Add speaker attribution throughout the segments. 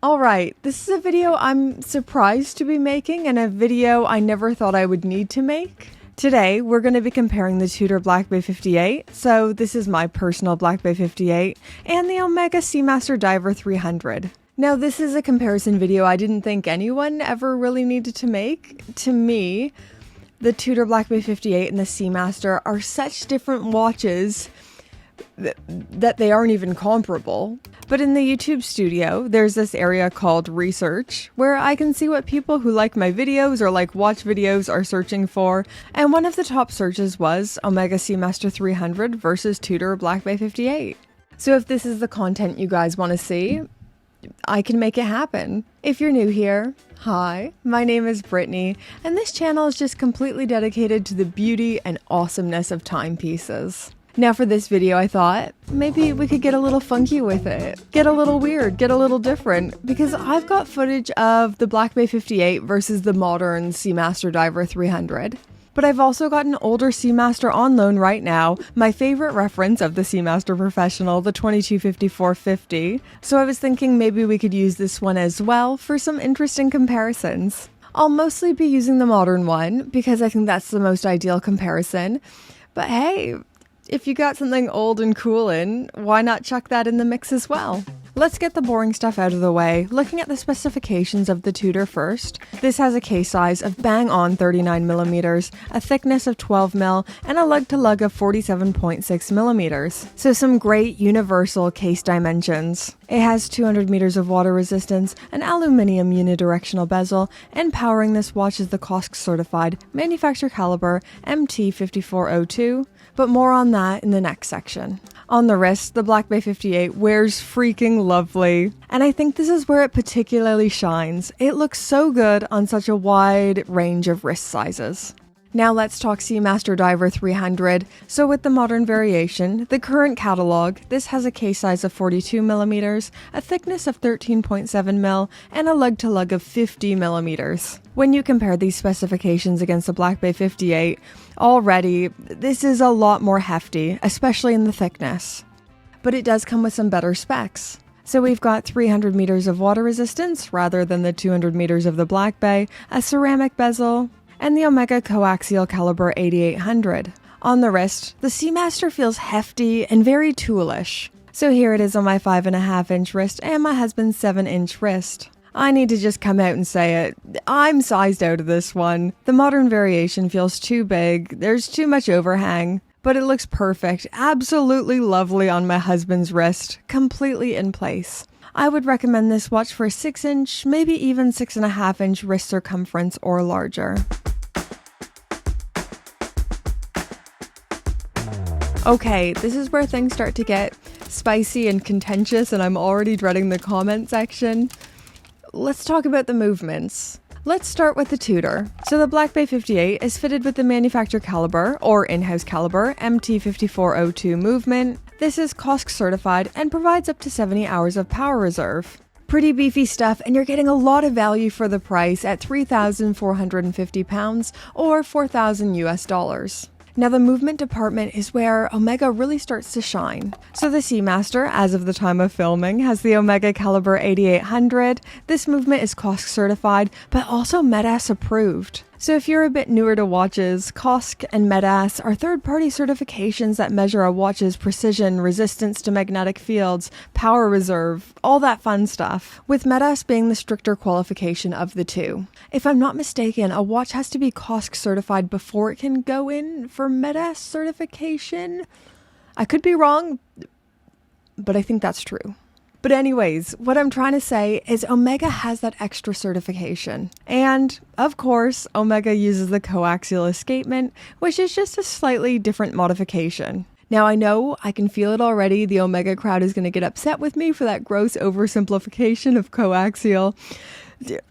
Speaker 1: Alright, this is a video I'm surprised to be making and a video I never thought I would need to make. Today, we're going to be comparing the Tudor Black Bay 58, so this is my personal Black Bay 58, and the Omega Seamaster Diver 300. Now, this is a comparison video I didn't think anyone ever really needed to make. To me, the Tudor Black Bay 58 and the Seamaster are such different watches that they aren't even comparable. But in the YouTube studio, there's this area called Research, where I can see what people who like my videos or like watch videos are searching for, and one of the top searches was Omega Seamaster 300 versus Tudor Black Bay 58. So if this is the content you guys want to see, I can make it happen. If you're new here, hi, my name is Brittany, and this channel is just completely dedicated to the beauty and awesomeness of timepieces. Now for this video, I thought maybe we could get a little funky with it, get a little weird, get a little different, because I've got footage of the Black Bay 58 versus the modern Seamaster Diver 300. But I've also got an older Seamaster on loan right now, my favorite reference of the Seamaster Professional, the 2254-50. So I was thinking maybe we could use this one as well for some interesting comparisons. I'll mostly be using the modern one because I think that's the most ideal comparison. But hey, if you got something old and cool in, why not chuck that in the mix as well? Let's get the boring stuff out of the way. Looking at the specifications of the Tudor first, this has a case size of bang on 39mm, a thickness of 12mm, and a lug-to-lug of 47.6mm. So some great universal case dimensions. It has 200 meters of water resistance, an aluminium unidirectional bezel, and powering this watch is the COSC certified manufacturer caliber MT5402, but more on that in the next section. On the wrist, the Black Bay 58 wears freaking lovely, and I think this is where it particularly shines. It looks so good on such a wide range of wrist sizes. Now let's talk Seamaster Diver 300. So with the modern variation, the current catalog, this has a case size of 42mm, a thickness of 13.7mm, and a lug-to-lug of 50mm. When you compare these specifications against the Black Bay 58, already, this is a lot more hefty, especially in the thickness. But it does come with some better specs. So we've got 300 meters of water resistance rather than the 200 meters of the Black Bay, a ceramic bezel, and the Omega co-axial caliber 8800. On the wrist, the Seamaster feels hefty and very toolish. So here it is on my 5.5-inch wrist and my husband's 7-inch wrist. I need to just come out and say it. I'm sized out of this one. The modern variation feels too big, there's too much overhang, but it looks perfect, absolutely lovely on my husband's wrist, completely in place. I would recommend this watch for a 6-inch, maybe even 6.5-inch wrist circumference or larger. Okay, this is where things start to get spicy and contentious, and I'm already dreading the comment section. Let's talk about the movements. Let's start with the Tudor. So the Black Bay 58 is fitted with the manufacturer caliber, or in-house caliber, MT5402 movement. This is COSC certified and provides up to 70 hours of power reserve. Pretty beefy stuff, and you're getting a lot of value for the price at £3,450 or $4,000 US. Now the movement department is where Omega really starts to shine. So the Seamaster, as of the time of filming, has the Omega caliber 8800. This movement is COSC certified, but also MEDAS approved. So if you're a bit newer to watches, COSC and MEDAS are third-party certifications that measure a watch's precision, resistance to magnetic fields, power reserve, all that fun stuff, with MEDAS being the stricter qualification of the two. If I'm not mistaken, a watch has to be COSC certified before it can go in for MEDAS certification. I could be wrong, but I think that's true. But anyways, what I'm trying to say is Omega has that extra certification. And, of course, Omega uses the co-axial escapement, which is just a slightly different modification. Now I know, I can feel it already, the Omega crowd is going to get upset with me for that gross oversimplification of co-axial.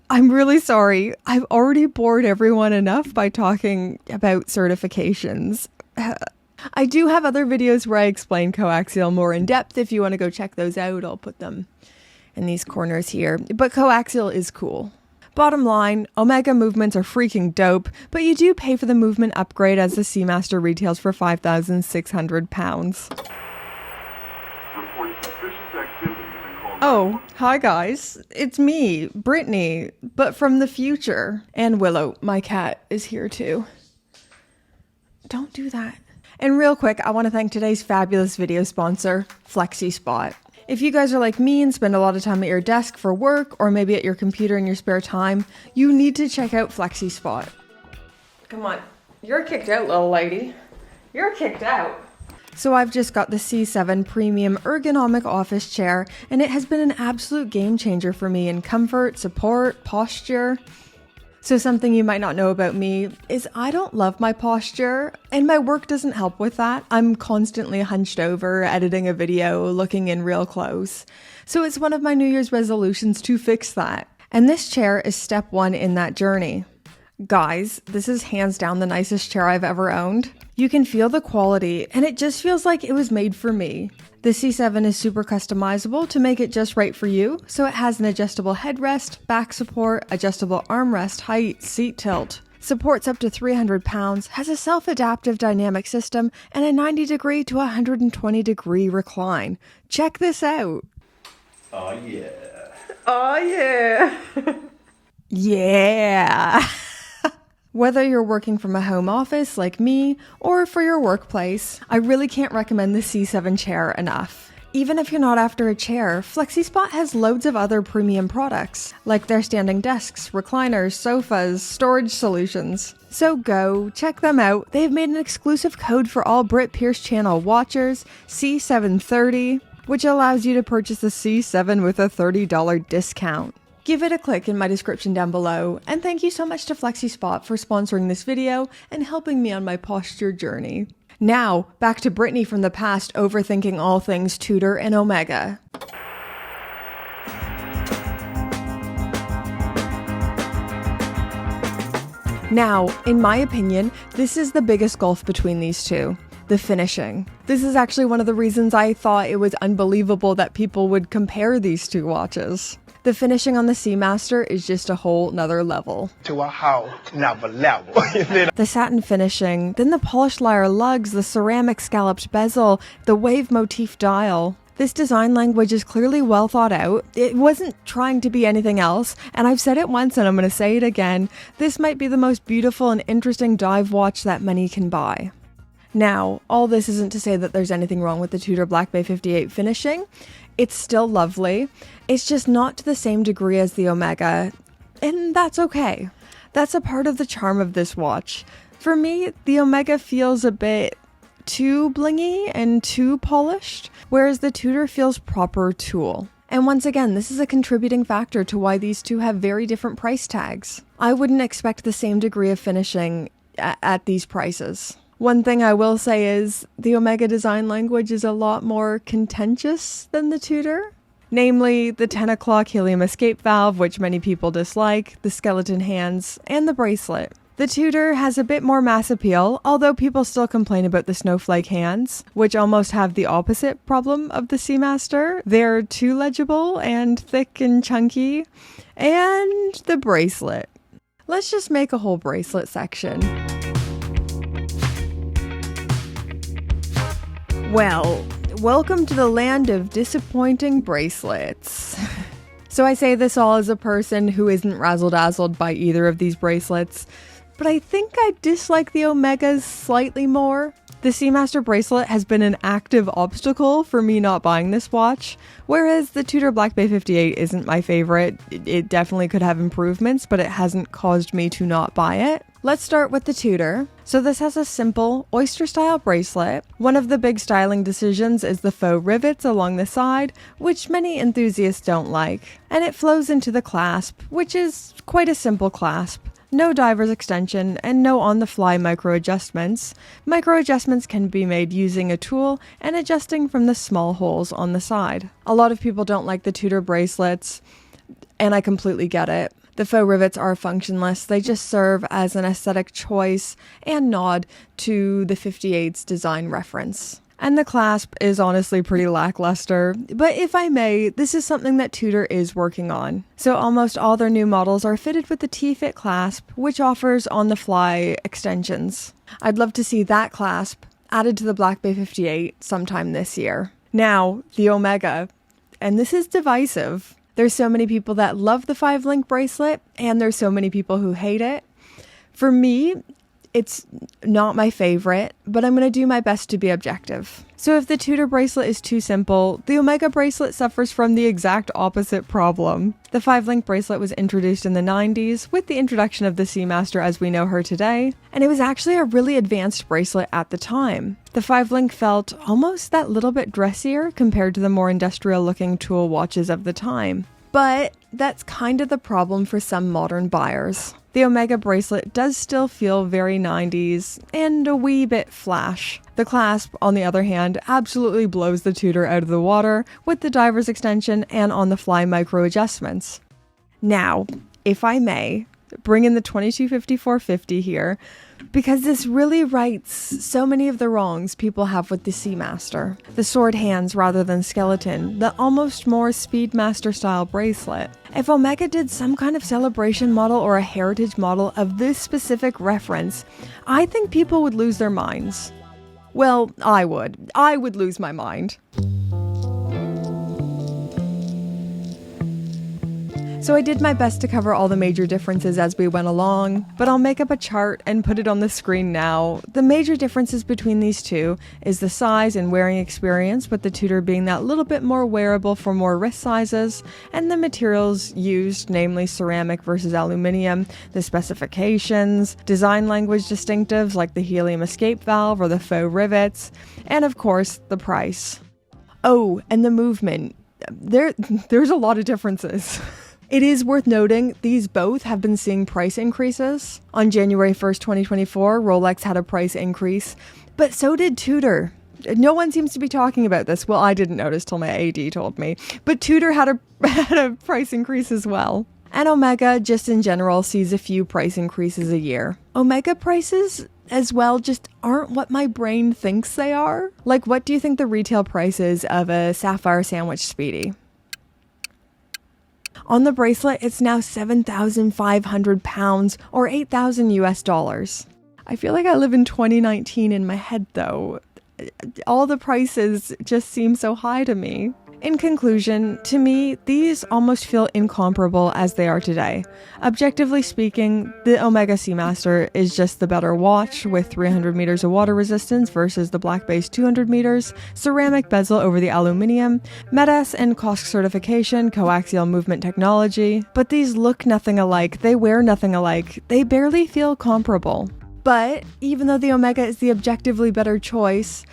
Speaker 1: I'm really sorry, I've already bored everyone enough by talking about certifications. I do have other videos where I explain coaxial more in depth. If you want to go check those out, I'll put them in these corners here. But coaxial is cool. Bottom line, Omega movements are freaking dope, but you do pay for the movement upgrade as the Seamaster retails for £5,600.
Speaker 2: Report suspicious activity in the
Speaker 1: Oh, hi guys. It's me, Brittany, but from the future. And Willow, my cat, is here too. Don't do that. And real quick, I want to thank today's fabulous video sponsor, FlexiSpot. If you guys are like me and spend a lot of time at your desk for work, or maybe at your computer in your spare time, you need to check out FlexiSpot. Come on, you're kicked out, little lady. You're kicked out. So I've just got the C7 Premium Ergonomic Office Chair, and it has been an absolute game changer for me in comfort, support, posture. So something you might not know about me is I don't love my posture, and my work doesn't help with that. I'm constantly hunched over, editing a video, looking in real close. So it's one of my New Year's resolutions to fix that. And this chair is step one in that journey. Guys, this is hands down the nicest chair I've ever owned. You can feel the quality, and it just feels like it was made for me. The C7 is super customizable to make it just right for you, so it has an adjustable headrest, back support, adjustable armrest height, seat tilt. Supports up to 300 pounds, has a self-adaptive dynamic system, and a 90-degree to 120-degree recline. Check this out.
Speaker 2: Oh yeah.
Speaker 1: Oh yeah. Yeah. Whether you're working from a home office like me, or for your workplace, I really can't recommend the C7 chair enough. Even if you're not after a chair, FlexiSpot has loads of other premium products, like their standing desks, recliners, sofas, storage solutions. So go, check them out. They've made an exclusive code for all Brit Pierce channel watchers, C730, which allows you to purchase the C7 with a $30 discount. Give it a click in my description down below, and thank you so much to FlexiSpot for sponsoring this video and helping me on my posture journey. Now, back to Brittany from the past overthinking all things Tudor and Omega. Now, in my opinion, this is the biggest gulf between these two. The finishing. This is actually one of the reasons I thought it was unbelievable that people would compare these two watches. The finishing on the Seamaster is just a whole nother level.
Speaker 3: To a whole nother level.
Speaker 1: The satin finishing, then the polished lyre lugs, the ceramic scalloped bezel, the wave motif dial. This design language is clearly well thought out. It wasn't trying to be anything else, and I've said it once and I'm going to say it again. This might be the most beautiful and interesting dive watch that money can buy. Now, all this isn't to say that there's anything wrong with the Tudor Black Bay 58 finishing. It's still lovely. It's just not to the same degree as the Omega, and that's okay. That's a part of the charm of this watch. For me, the Omega feels a bit too blingy and too polished, whereas the Tudor feels proper tool. And once again, this is a contributing factor to why these two have very different price tags. I wouldn't expect the same degree of finishing at these prices. One thing I will say is the Omega design language is a lot more contentious than the Tudor. Namely, the 10 o'clock helium escape valve, which many people dislike, the skeleton hands, and the bracelet. The Tudor has a bit more mass appeal, although people still complain about the snowflake hands, which almost have the opposite problem of the Seamaster. They're too legible and thick and chunky. And the bracelet. Let's just make a whole bracelet section. Well, welcome to the land of disappointing bracelets. So I say this all as a person who isn't razzle-dazzled by either of these bracelets, but I think I dislike the Omegas slightly more. The Seamaster bracelet has been an active obstacle for me not buying this watch, whereas the Tudor Black Bay 58 isn't my favorite. It definitely could have improvements, but it hasn't caused me to not buy it. Let's start with the Tudor. So this has a simple oyster-style bracelet. One of the big styling decisions is the faux rivets along the side, which many enthusiasts don't like. And it flows into the clasp, which is quite a simple clasp. No diver's extension, and no on-the-fly micro-adjustments. Micro-adjustments can be made using a tool and adjusting from the small holes on the side. A lot of people don't like the Tudor bracelets, and I completely get it. The faux rivets are functionless. They just serve as an aesthetic choice and nod to the 58's design reference. And the clasp is honestly pretty lackluster, but if I may, this is something that Tudor is working on. So almost all their new models are fitted with the T-Fit clasp, which offers on-the-fly extensions. I'd love to see that clasp added to the Black Bay 58 sometime this year. Now, the Omega. and this is divisive. There's so many people that love the 5-link bracelet, and there's so many people who hate it. For me, it's not my favorite, but I'm going to do my best to be objective. So if the Tudor bracelet is too simple, the Omega bracelet suffers from the exact opposite problem. The 5-link bracelet was introduced in the 90s with the introduction of the Seamaster as we know her today, and it was actually a really advanced bracelet at the time. The 5-link felt almost that little bit dressier compared to the more industrial looking tool watches of the time. But that's kind of the problem for some modern buyers. The Omega bracelet does still feel very 90s and a wee bit flash. The clasp, on the other hand, absolutely blows the Tudor out of the water with the diver's extension and on-the-fly micro adjustments. Now, if I may, bring in the 2250-450 here, because this really rights so many of the wrongs people have with the Seamaster. The sword hands rather than skeleton, the almost more Speedmaster style bracelet. If Omega did some kind of celebration model or a heritage model of this specific reference, I think people would lose their minds. Well, I would lose my mind. So I did my best to cover all the major differences as we went along, but I'll make up a chart and put it on the screen now. The major differences between these two is the size and wearing experience, with the Tudor being that little bit more wearable for more wrist sizes, and the materials used, namely ceramic versus aluminium, the specifications, design language distinctives like the helium escape valve or the faux rivets, and of course, the price. Oh, and the movement. There's a lot of differences. It is worth noting these both have been seeing price increases. On January 1st, 2024, Rolex had a price increase, but so did Tudor. No one seems to be talking about this. Well, I didn't notice till my AD told me, but Tudor had a price increase as well. And Omega, just in general, sees a few price increases a year. Omega prices as well just aren't what my brain thinks they are. Like, what do you think the retail price is of a sapphire sandwich Speedy? On the bracelet, it's now 7,500 pounds or $8,000 US. I feel like I live in 2019 in my head though. All the prices just seem so high to me. In conclusion, to me, these almost feel incomparable as they are today. Objectively speaking, the Omega Seamaster is just the better watch with 300 meters of water resistance versus the Black Bay's 200 meters, ceramic bezel over the aluminium, MEDAS and COSC certification, co-axial movement technology. But these look nothing alike, they wear nothing alike, they barely feel comparable. But even though the Omega is the objectively better choice,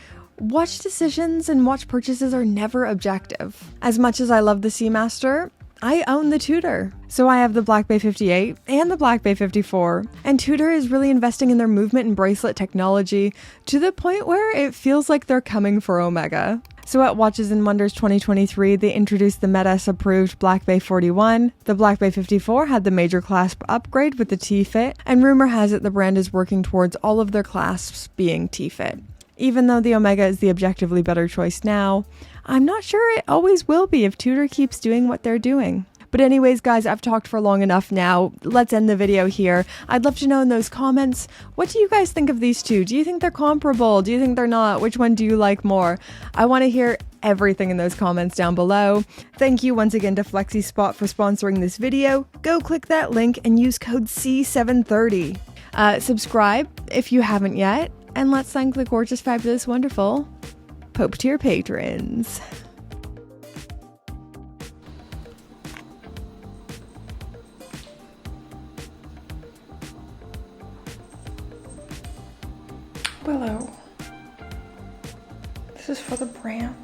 Speaker 1: watch decisions and watch purchases are never objective. As much as I love the Seamaster, I own the Tudor. So I have the Black Bay 58 and the Black Bay 54, and Tudor is really investing in their movement and bracelet technology to the point where it feels like they're coming for Omega. So at Watches and Wonders 2023, they introduced the MEDAS-approved Black Bay 41. The Black Bay 54 had the major clasp upgrade with the T-Fit, and rumor has it the brand is working towards all of their clasps being T-Fit. Even though the Omega is the objectively better choice now, I'm not sure it always will be if Tudor keeps doing what they're doing. But anyways, guys, I've talked for long enough now. Let's end the video here. I'd love to know in those comments, what do you guys think of these two? Do you think they're comparable? Do you think they're not? Which one do you like more? I want to hear everything in those comments down below. Thank you once again to FlexiSpot for sponsoring this video. Go click that link and use code C730. Subscribe if you haven't yet. And let's thank the gorgeous, fabulous, wonderful Pope tier patrons. Willow, this is for the brand.